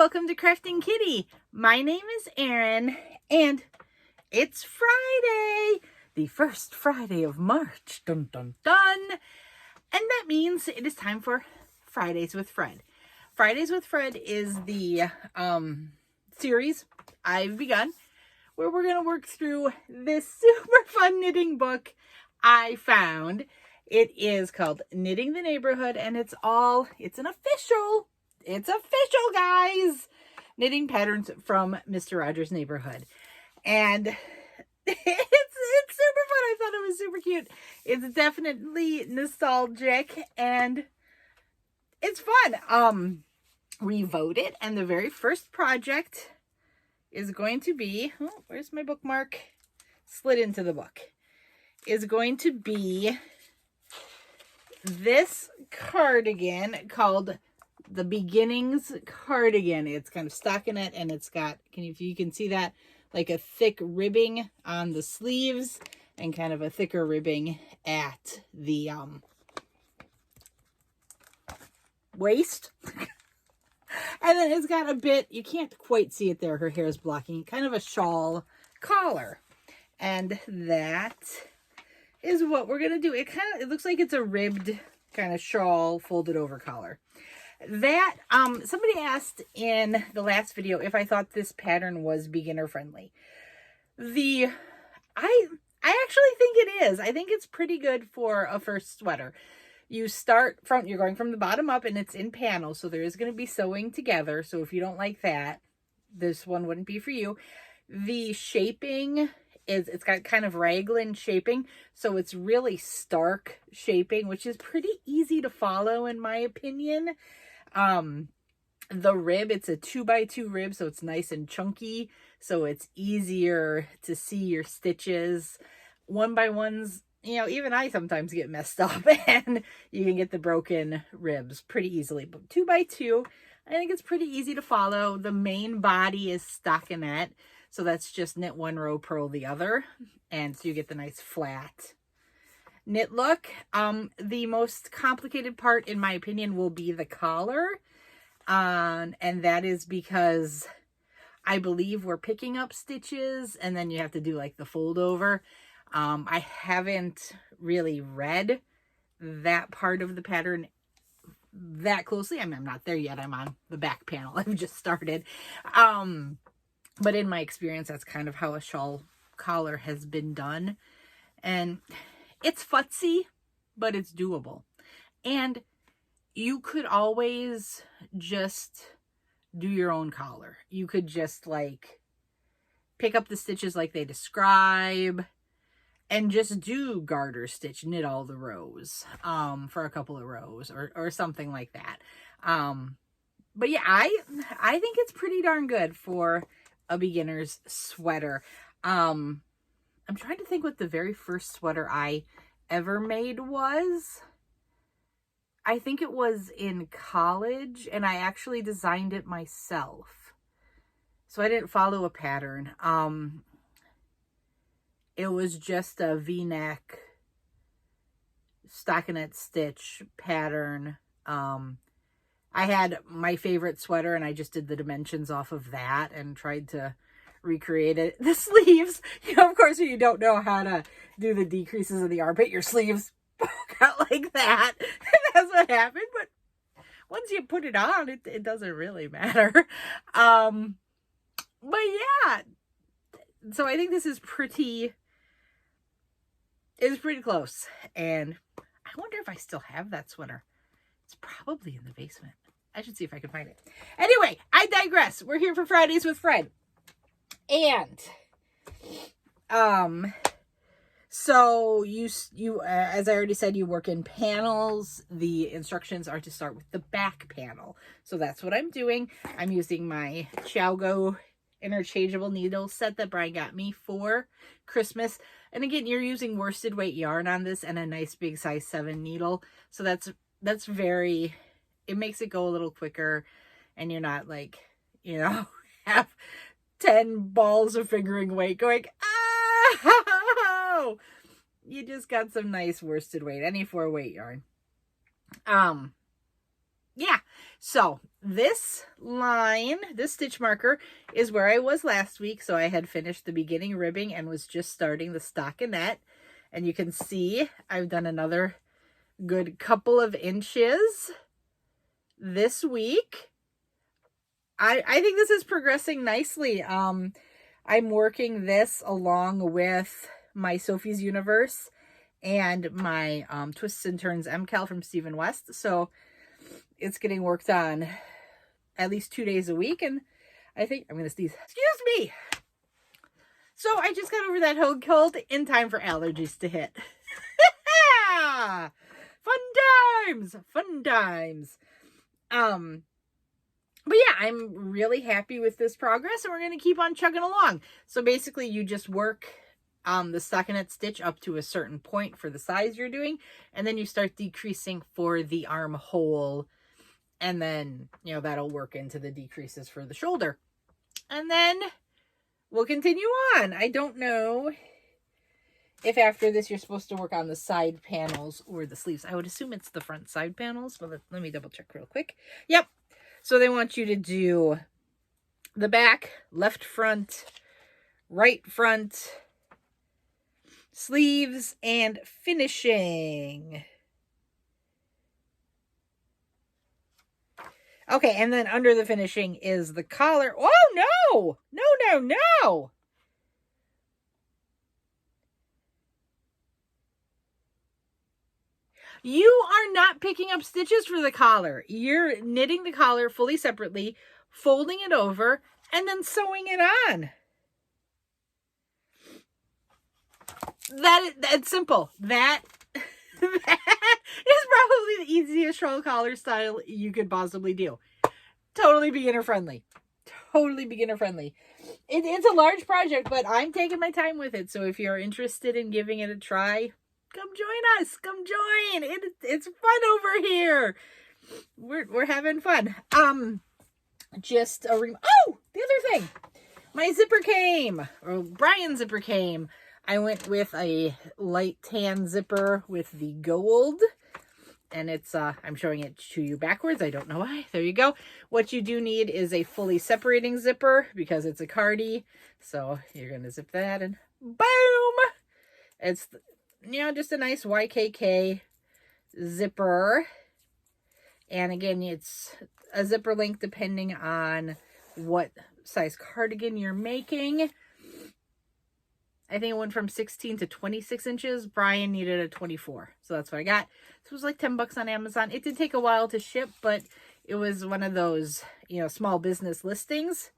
welcome to Krafting Kitty. My name is Erin, and it's Friday, the first Friday of March. Dun, dun, dun. And that means it is time for Fridays with Fred. Fridays with Fred is the series I've begun where we're going to work through this super fun knitting book I found. It is called Knitting the Neighborhood, and it's an official, guys, knitting patterns from Mr. Rogers' Neighborhood. And it's super fun. I thought it was super cute. It's definitely nostalgic, and it's fun. We voted, and the very first project is going to be, oh, where's my bookmark? Slid into the book. Is going to be this cardigan called the Beginnings Cardigan. It's kind of stockinette, and it's got, if you can see that, like a thick ribbing on the sleeves and kind of a thicker ribbing at the waist. And then it's got a bit, you can't quite see it there, her hair is blocking, kind of a shawl collar. And that is what we're going to do. It looks like it's a ribbed kind of shawl folded over collar. That, somebody asked in the last video if I thought this pattern was beginner friendly. I actually think it is. I think it's pretty good for a first sweater. You're going from the bottom up, and it's in panels, so there is going to be sewing together. So if you don't like that, this one wouldn't be for you. The shaping it's got kind of raglan shaping, so it's really stark shaping, which is pretty easy to follow in my opinion. The rib, it's a 2x2 rib, so it's nice and chunky, so it's easier to see your stitches. 1x1s, even I sometimes get messed up, and you can get the broken ribs pretty easily. But 2x2, I think it's pretty easy to follow. The main body is stockinette, so that's just knit one row, purl the other, and so you get the nice flat knit look. The most complicated part, in my opinion, will be the collar, and that is because I believe we're picking up stitches, and then you have to do like the fold over. I haven't really read that part of the pattern that closely. I'm not there yet. I'm on the back panel. I've just started. But in my experience, that's kind of how a shawl collar has been done. And it's futzy, but it's doable. And you could always just do your own collar. You could just like pick up the stitches like they describe and just do garter stitch, knit all the rows for a couple of rows or something like that. But yeah, I think it's pretty darn good for a beginner's sweater. I'm trying to think what the very first sweater I ever made was. I think it was in college, and I actually designed it myself. So I didn't follow a pattern. It was just a V-neck stockinette stitch pattern. I had my favorite sweater, and I just did the dimensions off of that and tried to recreate it. The sleeves, of course, when you don't know how to do the decreases of the armpit, your sleeves poke out like that. That's what happened. But once you put it on, it doesn't really matter. But yeah, so I think this is pretty close. And I wonder if I still have that sweater. It's probably in the basement. I should see if I can find it. Anyway, I digress. We're here for Fridays with Fred. And, so you, as I already said, you work in panels. The instructions are to start with the back panel. So that's what I'm doing. I'm using my Chowgo interchangeable needle set that Brian got me for Christmas. And again, you're using worsted weight yarn on this and a nice big size 7 needle. So that's very, it makes it go a little quicker, and you're not like, have 10 balls of fingering weight going, oh, you just got some nice worsted weight, any 4 weight yarn. Yeah, So this line, this stitch marker is where I was last week. So I had finished the beginning ribbing and was just starting the stockinette. And you can see I've done another good couple of inches this week. I think this is progressing nicely. I'm working this along with my Sophie's Universe and my Twists and Turns MCal from Stephen West. So it's getting worked on at least 2 days a week. And I think I'm going to sneeze. Excuse me. So I just got over that cold in time for allergies to hit. Fun times. Fun times. But yeah, I'm really happy with this progress, and we're going to keep on chugging along. So basically you just work the stockinette stitch up to a certain point for the size you're doing, and then you start decreasing for the armhole, and then, you know, that'll work into the decreases for the shoulder. And then we'll continue on. I don't know if after this you're supposed to work on the side panels or the sleeves. I would assume it's the front side panels, but let me double check real quick. Yep. So they want you to do the back, left front, right front, sleeves, and finishing. Okay, and then under the finishing is the collar. Oh, no! No, no, no! You are not picking up stitches for the collar. You're knitting the collar fully separately, folding it over, and then sewing it on. That's simple. That is probably the easiest shawl collar style you could possibly do. Totally beginner friendly. Totally beginner friendly. It's a large project, but I'm taking my time with it. So if you're interested in giving it a try, come join us. Come join. It's fun over here. We're having fun. Just the other thing. My zipper came, or Brian's zipper came. I went with a light tan zipper with the gold, and it's, I'm showing it to you backwards. I don't know why. There you go. What you do need is a fully separating zipper because it's a cardie. So you're going to zip that and boom! It's, you know, just a nice YKK zipper. And again, it's a zipper length depending on what size cardigan you're making. I think it went from 16 to 26 inches. Brian needed a 24. So that's what I got. This was like 10 bucks on Amazon. It did take a while to ship, but it was one of those, you know, small business listings.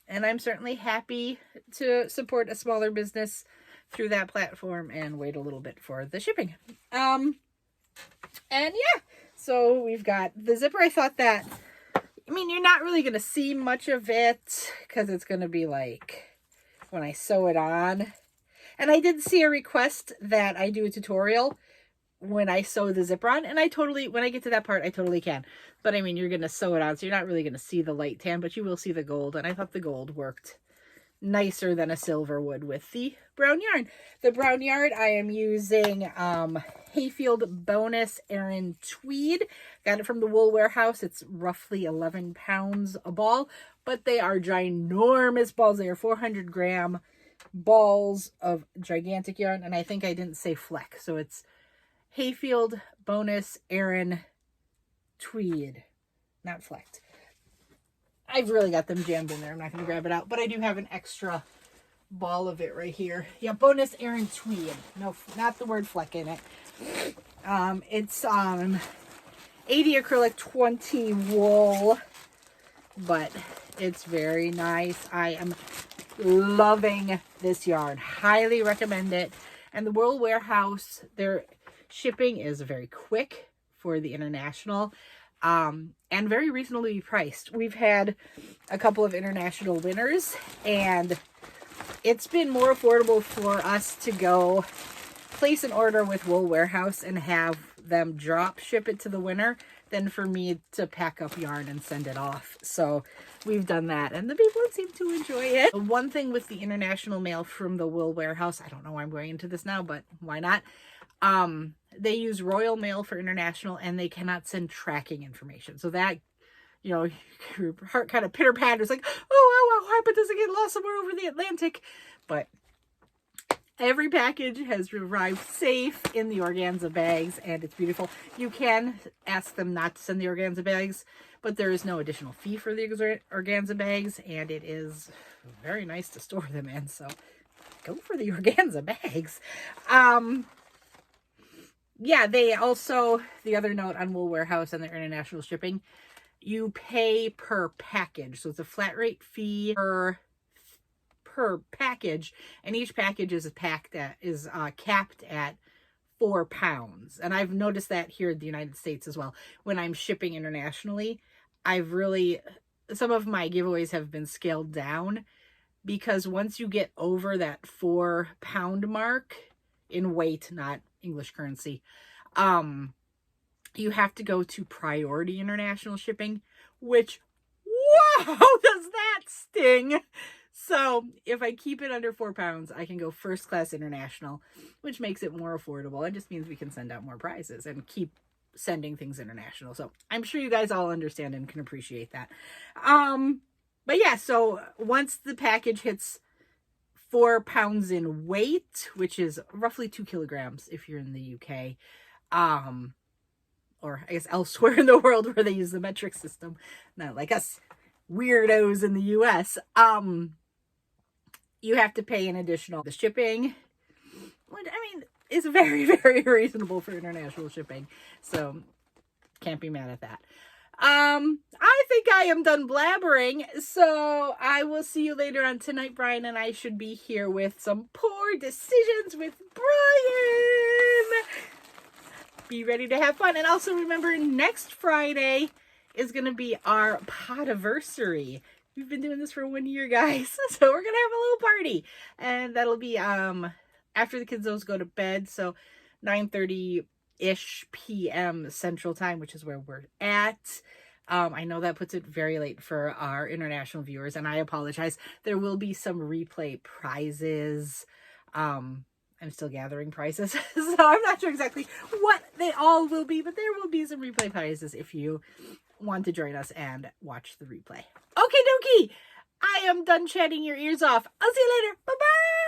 And I'm certainly happy to support a smaller business through that platform and wait a little bit for the shipping. And yeah, so we've got the zipper. I thought that, I mean, you're not really going to see much of it because it's going to be like when I sew it on. And I did see a request that I do a tutorial when I sew the zipper on, and when I get to that part, I totally can. But I mean, you're going to sew it on, so you're not really going to see the light tan, but you will see the gold, and I thought the gold worked nicer than a silver would with the brown yarn. The brown yarn, I am using Hayfield Bonus Aran Tweed. Got it from the Wool Warehouse. It's roughly 11 pounds a ball, but they are ginormous balls. They are 400-gram balls of gigantic yarn, and I think I didn't say fleck, so it's Hayfield Bonus Aran Tweed, not flecked. I've really got them jammed in there. I'm not going to grab it out, but I do have an extra ball of it right here. Yeah, Bonus Aran Tweed. No, not the word fleck in it. It's 80 acrylic, 20 wool, but it's very nice. I am loving this yarn. Highly recommend it. And the Wool Warehouse, their shipping is very quick for the international. And very reasonably priced. We've had a couple of international winners, and it's been more affordable for us to go place an order with Wool Warehouse and have them drop ship it to the winner than for me to pack up yarn and send it off. So we've done that, and the people seem to enjoy it. One thing with the international mail from the Wool Warehouse, I don't know why I'm going into this now, but why not? They use Royal Mail for international, and they cannot send tracking information. So that you know, your heart kind of pitter patters like, oh, I hope it doesn't get lost somewhere over the Atlantic. But every package has arrived safe in the organza bags, and it's beautiful. You can ask them not to send the organza bags, but there is no additional fee for the organza bags, and it is very nice to store them in, so go for the organza bags. Yeah, they also, the other note on Wool Warehouse and their international shipping, you pay per package, so it's a flat rate fee per package, and each package is capped at 4 pounds. And I've noticed that here in the United States as well. When I'm shipping internationally, some of my giveaways have been scaled down, because once you get over that 4 pound mark in weight, not English currency, you have to go to priority international shipping, which, wow, does that sting? So if I keep it under 4 pounds, I can go first class international, which makes it more affordable. It just means we can send out more prizes and keep sending things international. So I'm sure you guys all understand and can appreciate that. But yeah, so once the package hits 4 pounds in weight, which is roughly 2 kilograms if you're in the UK, or I guess elsewhere in the world where they use the metric system, not like us weirdos in the US, you have to pay an additional. The shipping, I mean, is very, very reasonable for international shipping, so can't be mad at that. I think I am done blabbering, so I will see you later on tonight. Brian and I should be here with some poor decisions with Brian. Be ready to have fun. And also remember, next Friday is going to be our podiversary. We've been doing this for 1 year, guys, so we're going to have a little party, and that'll be after the kids go to bed, so 9:30-ish p.m. Central Time, which is where we're at. I know that puts it very late for our international viewers, and I apologize. There will be some replay prizes. I'm still gathering prizes, so I'm not sure exactly what they all will be, but there will be some replay prizes if you want to join us and watch the replay. Okay, dokie. I am done chatting your ears off. I'll see you later. Bye-bye.